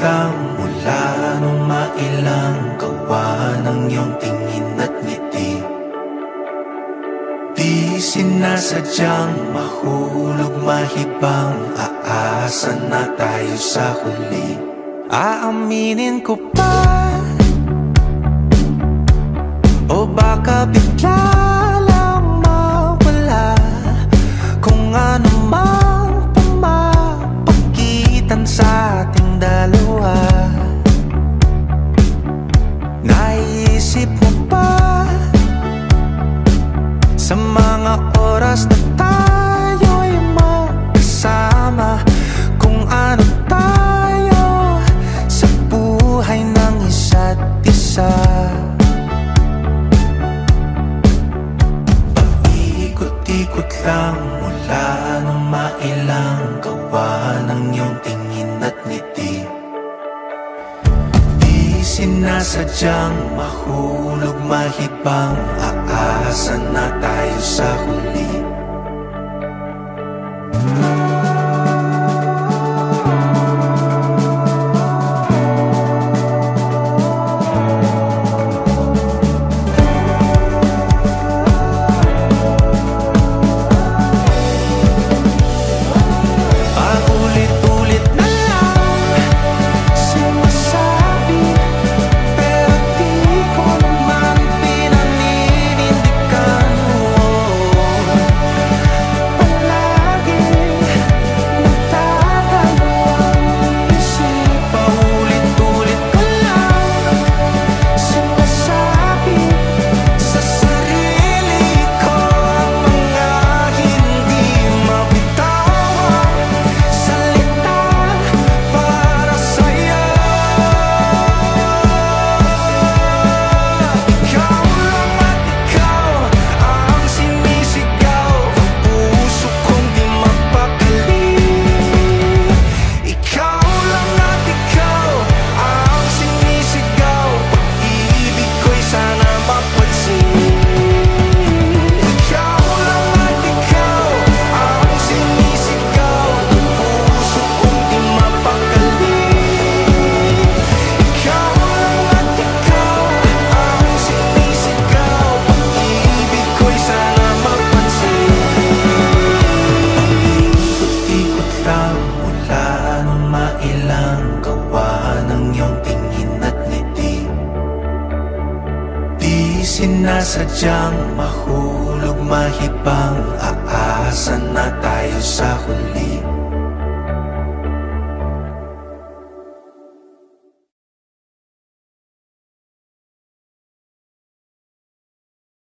lang mula nung mailang gawa ng iyong tingin at ngiti. Di sinasadyang mahulog mahibang, aasa na tayo sa huli. Aaminin ko pa, o baka bigla lang mawala kung ano mang pumapagitan sa ating dalawa. Naisip mo ba sa mga oras na tayo'y magkasama, kung ano tayo sa buhay ng isa't isa? Paikot-ikot lang mula nung mailang gawa ng iyong tingin at ngiti. Di sinasadyang mahulog mahibang, aasa na tayo sa huli. Paulit-ulit na lang sinasabi, pero di ko naman pinaninindigan mo. Palaging nagdadalawang isip. Paulit-ulit ko lang sinasabi sa sarili ko ang mga hindi mabitawang salita para sa'yo. Ikaw lang at ikaw ang sinisigaw, ang puso kong di mapakali. Ikaw lang at ikaw ang sinisigaw, pag-ibig ko'y sana mapansin. Ikaw lang at ikaw ang sinisigaw, ang puso kong di mapakali. Ikaw lang at ikaw ang sinisigaw, pag-ibig ko'y sana mapansin. Ikot-ikot lang mula nung mailang gawa ng iyong tingin at ngiti. Di sinasadyang mahulog mahibang,